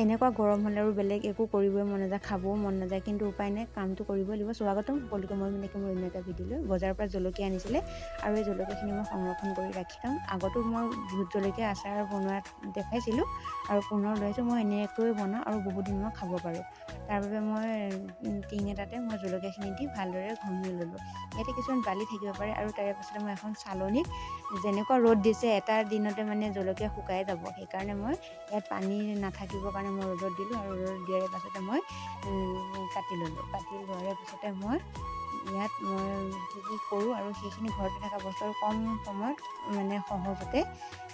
এনেকুৱা গৰম হ'লে আৰু বেলেগ একো কৰিবই মন নাযায়, খাবও মন নাযায়, কিন্তু উপায় নাই, কামটো কৰিবই লাগিব। স্বাগতম সকলোকে মই মানে মোৰ অন্য এটা ভিডিঅ'লৈ। বজাৰৰ পৰা জলকীয়া আনিছিলে আৰু এই জলকীয়াখিনি মই সংৰক্ষণ কৰি ৰাখি থ'ম। আগতো মই ভোট জলকীয়া আচাৰ বনোৱাত দেখাইছিলোঁ আৰু পুনৰ লৈ আহিছোঁ। মই এনেকৈ বনাওঁ আৰু বহুত দিন মই খাব পাৰোঁ। তাৰ বাবে মই টিং এটাতে মই জলকীয়াখিনি দি ভালদৰে ঘঁহি ল'লোঁ। ইয়াতে কিছুমান বালি থাকিব পাৰে আৰু তাৰে পাছতে মই এখন চালনীত, যেনেকুৱা ৰ'দ দিছে এটা দিনতে মানে জলকীয়া শুকাই যাব, সেইকাৰণে মই ইয়াত পানী নাথাকিবৰ কাৰণে মই ৰ'দত দিলোঁ আৰু ৰ'দত দিয়াৰ পাছতে মই কাটি ল'লোঁ। কাটি লোৱাৰ পাছতে মই ইয়াত কি কৰোঁ আৰু সেইখিনি ঘৰতে থকা বস্তু আৰু কম সময়ত মানে সহজতে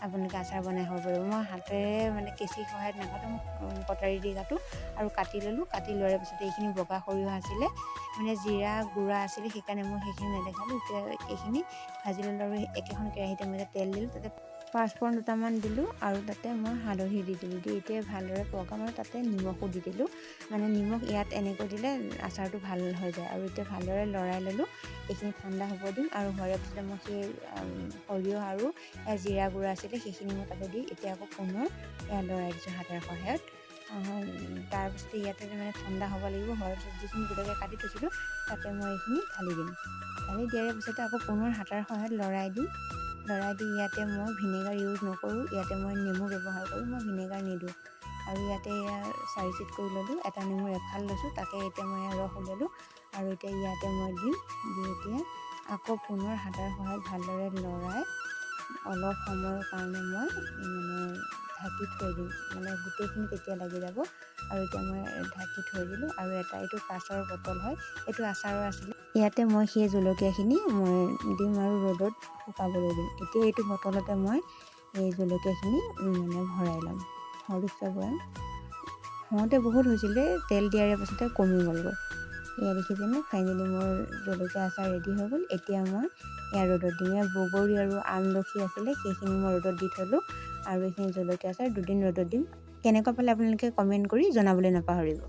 আপোনালোকে আচাৰ বনাই খাব পাৰিব। মই হাতেৰে মানে কেঁচি সহায়ত নাকাটো, মই কটাৰী দি কাটোঁ আৰু কাটি ল'লোঁ। কাটি লোৱাৰ পিছতে এইখিনি বগা সৰিয়হ আছিলে, মানে জিৰা গুড়া আছিলে, সেইকাৰণে মই সেইখিনি নেদেখালোঁ। এতিয়া এইখিনি ভাজি ল'লোঁ আৰু একেখন কেৰাহীতে মই তেল দিলোঁ, তাতে পাঁচফোৰণ দুটামান দিলোঁ আৰু তাতে মই হালধি দি দিলোঁ। দি এতিয়া ভালদৰে পকাম আৰু তাতে নিমখো দি দিলোঁ। মানে নিমখ ইয়াত এনেকৈ দিলে আচাৰটো ভাল হৈ যায়। আৰু এতিয়া ভালদৰে লৰাই ল'লোঁ। এইখিনি ঠাণ্ডা হ'ব দিম আৰু হোৱাৰ পিছতে মই সেই সৰিয়হ আৰু জিৰা গুড়া আছিলে সেইখিনি মই তাতে দি এতিয়া আকৌ পুনৰ লৰাই দিছোঁ হাতৰ সহায়ত। তাৰপিছতে ইয়াতে মানে ঠাণ্ডা হ'ব লাগিব। হোৱাৰ পিছত যিখিনি জলকীয়া কাটি থৈছিলোঁ তাতে মই এইখিনি ঢালি দিম। ঢালি দিয়াৰ পিছতে আকৌ পুনৰ হাতৰ সহায়ত লৰাই দি ইয়াতে মই ভিনেগাৰ ইউজ নকৰোঁ। ইয়াতে মই নেমু ব্যৱহাৰ কৰোঁ, মই ভিনেগাৰ নিদিওঁ। আৰু ইয়াতে 4 চিট কৰি ল'লোঁ। এটা নেমুৰ এফাল লৈছোঁ, তাকে এতিয়া মই ৰস উলিয়ালোঁ আৰু এতিয়া ইয়াতে মই দিম। দি এতিয়া আকৌ পুনৰ হাতৰ সহায়ত ভালদৰে লৰাই অলপ সময়ৰ কাৰণে মই ঢাকি থৈ দিম, মানে গোটেইখিনি তেতিয়া লাগি যাব। আৰু এতিয়া মই ঢাকি থৈ দিলোঁ। আৰু এইটো কাঁচৰ বটল হয়, এইটো আচাৰৰ আছিলে। ইয়াতে মই সেই জলকীয়াখিনি মই দিম আৰু ৰ'দত শুকাবলৈ দিম। এতিয়া এইটো বটলতে মই এই জলকীয়াখিনি ভৰাই ল'ম। হৰলিক্সৰ বৈয়াম হওঁতে বহুত হৈছিলে, তেল দিয়াৰ পাছতে কমি গ'লগৈ। এয়া দেখিছেনে, ফাইনেলি মোৰ জলকীয়া আচাৰ ৰেডি হৈ গ'ল। এতিয়া মই এয়া ৰ'দত দিম। ইয়াৰ বগৰী আৰু আমলখি আছিলে, সেইখিনি মই ৰ'দত দি থ'লোঁ আৰু এইখিনি জলকীয়া আচাৰ 2 দিন ৰ'দত দিম। কেনেকুৱা পালে আপোনালোকে কমেণ্ট কৰি জনাবলৈ নাপাহৰিব।